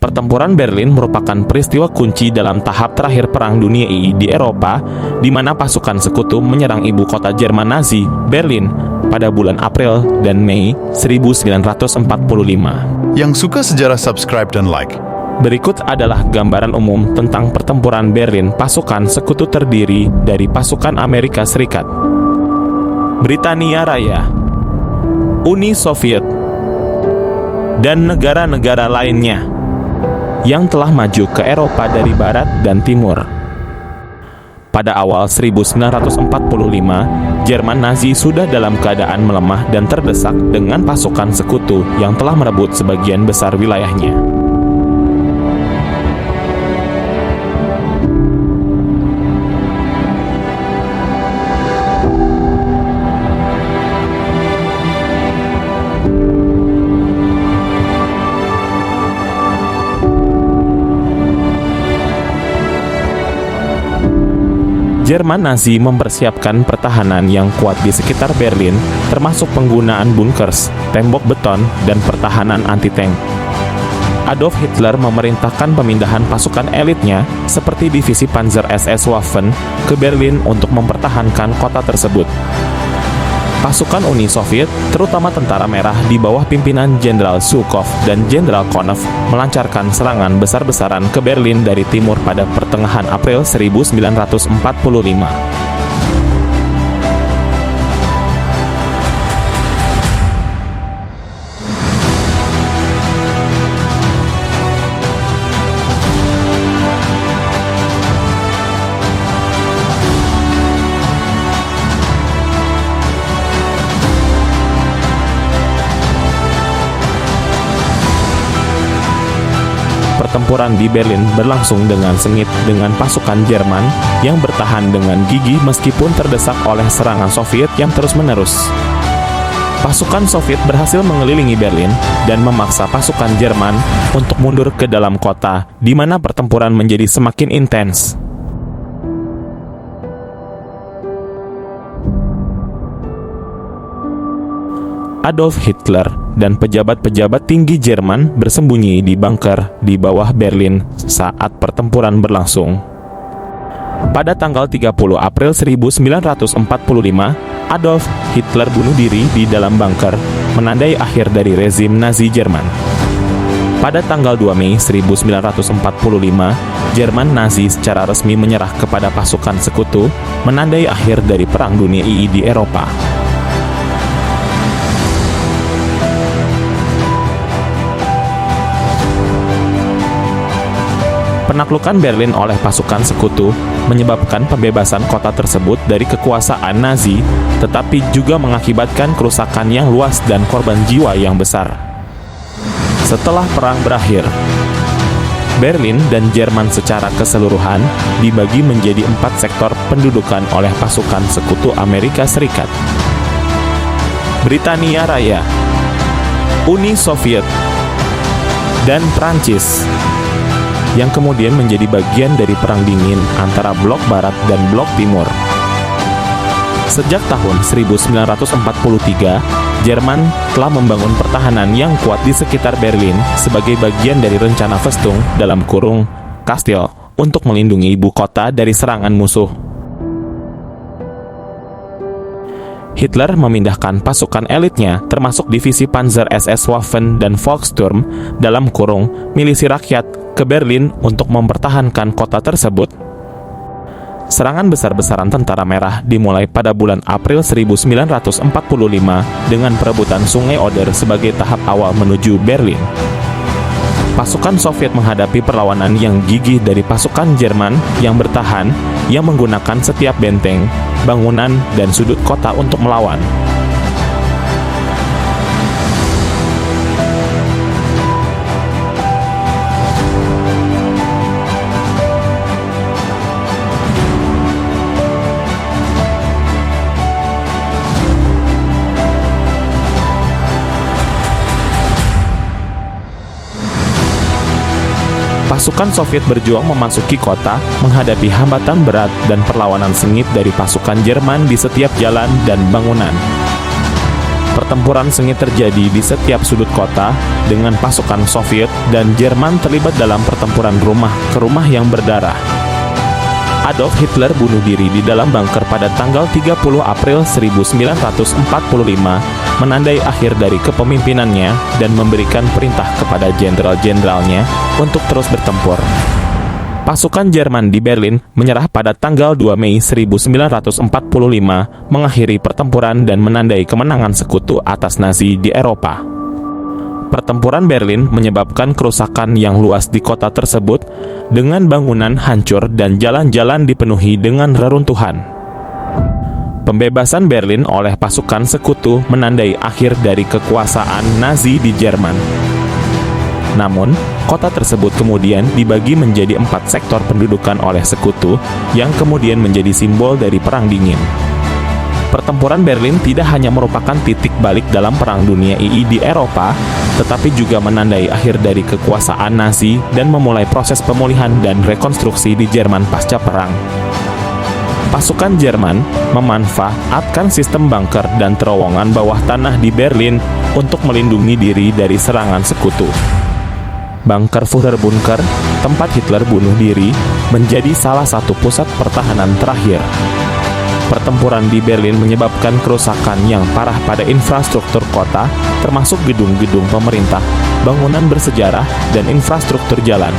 Pertempuran Berlin merupakan peristiwa kunci dalam tahap terakhir Perang Dunia II di Eropa, di mana pasukan sekutu menyerang ibu kota Jerman Nazi, Berlin, pada bulan April dan Mei 1945. Yang suka sejarah subscribe dan like. Berikut adalah gambaran umum tentang pertempuran Berlin. Pasukan sekutu terdiri dari pasukan Amerika Serikat, Britania Raya, Uni Soviet, dan negara-negara lainnya yang telah maju ke Eropa dari barat dan timur. Pada awal 1945, Jerman Nazi sudah dalam keadaan melemah dan terdesak dengan pasukan sekutu yang telah merebut sebagian besar wilayahnya. Jerman Nazi mempersiapkan pertahanan yang kuat di sekitar Berlin, termasuk penggunaan bunkers, tembok beton, dan pertahanan anti-tank. Adolf Hitler memerintahkan pemindahan pasukan elitnya seperti divisi Panzer SS Waffen ke Berlin untuk mempertahankan kota tersebut. Pasukan Uni Soviet, terutama Tentara Merah di bawah pimpinan Jenderal Zhukov dan Jenderal Konev, melancarkan serangan besar-besaran ke Berlin dari timur pada pertengahan April 1945. Pertempuran di Berlin berlangsung dengan sengit dengan pasukan Jerman yang bertahan dengan gigih meskipun terdesak oleh serangan Soviet yang terus-menerus. Pasukan Soviet berhasil mengelilingi Berlin dan memaksa pasukan Jerman untuk mundur ke dalam kota, di mana pertempuran menjadi semakin intens. Adolf Hitler dan pejabat-pejabat tinggi Jerman bersembunyi di bunker di bawah Berlin saat pertempuran berlangsung. Pada tanggal 30 April 1945, Adolf Hitler bunuh diri di dalam bunker, menandai akhir dari rezim Nazi Jerman. Pada tanggal 2 Mei 1945, Jerman Nazi secara resmi menyerah kepada pasukan sekutu, menandai akhir dari Perang Dunia II di Eropa. Penaklukan Berlin oleh pasukan sekutu menyebabkan pembebasan kota tersebut dari kekuasaan Nazi, tetapi juga mengakibatkan kerusakan yang luas dan korban jiwa yang besar. Setelah perang berakhir, Berlin dan Jerman secara keseluruhan dibagi menjadi 4 sektor pendudukan oleh pasukan sekutu Amerika Serikat, Britania Raya, Uni Soviet, dan Prancis, yang kemudian menjadi bagian dari Perang Dingin antara Blok Barat dan Blok Timur. Sejak tahun 1943, Jerman telah membangun pertahanan yang kuat di sekitar Berlin sebagai bagian dari rencana Festung Kastil untuk melindungi ibu kota dari serangan musuh. Hitler memindahkan pasukan elitnya termasuk divisi Panzer SS Waffen dan Volkssturm milisi rakyat ke Berlin untuk mempertahankan kota tersebut. Serangan besar-besaran Tentara Merah dimulai pada bulan April 1945 dengan perebutan Sungai Oder sebagai tahap awal menuju Berlin. Pasukan Soviet menghadapi perlawanan yang gigih dari pasukan Jerman yang bertahan, yang menggunakan setiap benteng, bangunan, dan sudut kota untuk melawan. Pasukan Soviet berjuang memasuki kota, menghadapi hambatan berat dan perlawanan sengit dari pasukan Jerman di setiap jalan dan bangunan. Pertempuran sengit terjadi di setiap sudut kota dengan pasukan Soviet dan Jerman terlibat dalam pertempuran rumah ke rumah yang berdarah. Adolf Hitler bunuh diri di dalam bunker pada tanggal 30 April 1945, menandai akhir dari kepemimpinannya dan memberikan perintah kepada jenderal-jenderalnya untuk terus bertempur. Pasukan Jerman di Berlin menyerah pada tanggal 2 Mei 1945, mengakhiri pertempuran dan menandai kemenangan sekutu atas Nazi di Eropa. Pertempuran Berlin menyebabkan kerusakan yang luas di kota tersebut dengan bangunan hancur dan jalan-jalan dipenuhi dengan reruntuhan. Pembebasan Berlin oleh pasukan sekutu menandai akhir dari kekuasaan Nazi di Jerman. Namun, kota tersebut kemudian dibagi menjadi 4 sektor pendudukan oleh sekutu yang kemudian menjadi simbol dari Perang Dingin. Pertempuran Berlin tidak hanya merupakan titik balik dalam Perang Dunia II di Eropa, tetapi juga menandai akhir dari kekuasaan Nazi dan memulai proses pemulihan dan rekonstruksi di Jerman pasca perang. Pasukan Jerman memanfaatkan sistem bunker dan terowongan bawah tanah di Berlin untuk melindungi diri dari serangan sekutu. Bunker Führerbunker, tempat Hitler bunuh diri, menjadi salah satu pusat pertahanan terakhir. Pertempuran di Berlin menyebabkan kerusakan yang parah pada infrastruktur kota, termasuk gedung-gedung pemerintah, bangunan bersejarah, dan infrastruktur jalan.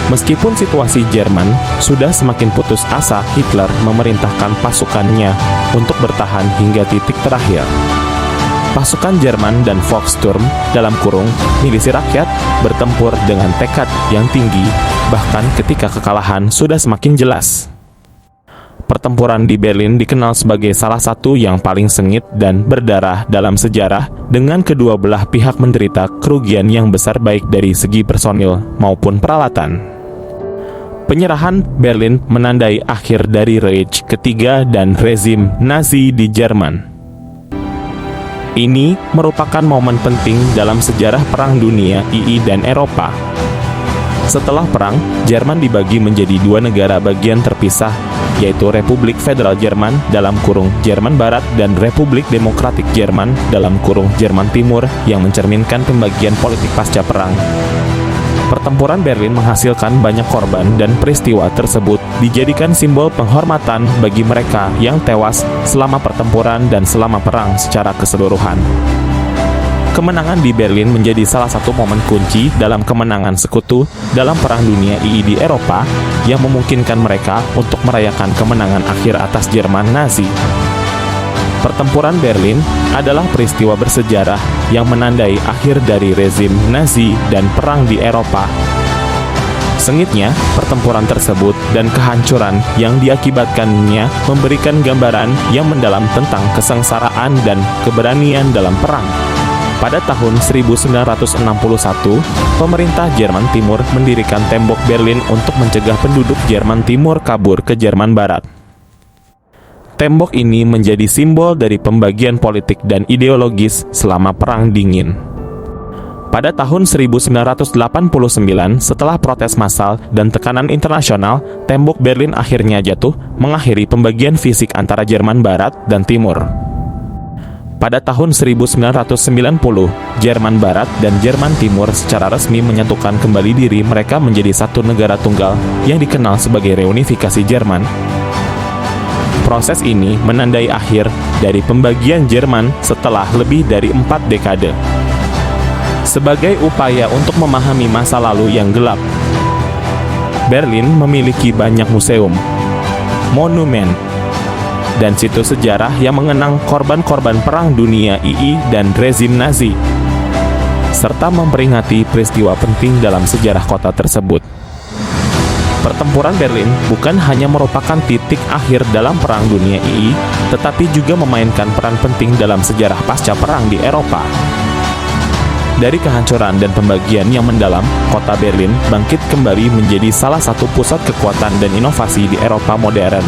Meskipun situasi Jerman sudah semakin putus asa, Hitler memerintahkan pasukannya untuk bertahan hingga titik terakhir. Pasukan Jerman dan Volkssturm (milisi rakyat) bertempur dengan tekad yang tinggi, bahkan ketika kekalahan sudah semakin jelas. Pertempuran di Berlin dikenal sebagai salah satu yang paling sengit dan berdarah dalam sejarah, dengan kedua belah pihak menderita kerugian yang besar baik dari segi personil maupun peralatan. Penyerahan Berlin menandai akhir dari Reich ketiga dan rezim Nazi di Jerman. Ini merupakan momen penting dalam sejarah Perang Dunia II dan Eropa. Setelah perang, Jerman dibagi menjadi 2 negara bagian terpisah, yaitu Republik Federal Jerman (Jerman Barat) dan Republik Demokratik Jerman (Jerman Timur), yang mencerminkan pembagian politik pasca perang. Pertempuran Berlin menghasilkan banyak korban dan peristiwa tersebut dijadikan simbol penghormatan bagi mereka yang tewas selama pertempuran dan selama perang secara keseluruhan. Kemenangan di Berlin menjadi salah satu momen kunci dalam kemenangan sekutu dalam Perang Dunia II di Eropa yang memungkinkan mereka untuk merayakan kemenangan akhir atas Jerman Nazi. Pertempuran Berlin adalah peristiwa bersejarah yang menandai akhir dari rezim Nazi dan perang di Eropa. Sengitnya pertempuran tersebut dan kehancuran yang diakibatkannya memberikan gambaran yang mendalam tentang kesengsaraan dan keberanian dalam perang. Pada tahun 1961, pemerintah Jerman Timur mendirikan tembok Berlin untuk mencegah penduduk Jerman Timur kabur ke Jerman Barat. Tembok ini menjadi simbol dari pembagian politik dan ideologis selama Perang Dingin. Pada tahun 1989, setelah protes massal dan tekanan internasional, tembok Berlin akhirnya jatuh, mengakhiri pembagian fisik antara Jerman Barat dan Timur. Pada tahun 1990, Jerman Barat dan Jerman Timur secara resmi menyatukan kembali diri mereka menjadi satu negara tunggal yang dikenal sebagai reunifikasi Jerman. Proses ini menandai akhir dari pembagian Jerman setelah lebih dari 4 dekade. Sebagai upaya untuk memahami masa lalu yang gelap, Berlin memiliki banyak museum, monumen, dan situs sejarah yang mengenang korban-korban Perang Dunia II dan rezim Nazi, serta memperingati peristiwa penting dalam sejarah kota tersebut. Pertempuran Berlin bukan hanya merupakan titik akhir dalam Perang Dunia II, tetapi juga memainkan peran penting dalam sejarah pasca perang di Eropa. Dari kehancuran dan pembagian yang mendalam, kota Berlin bangkit kembali menjadi salah satu pusat kekuatan dan inovasi di Eropa modern.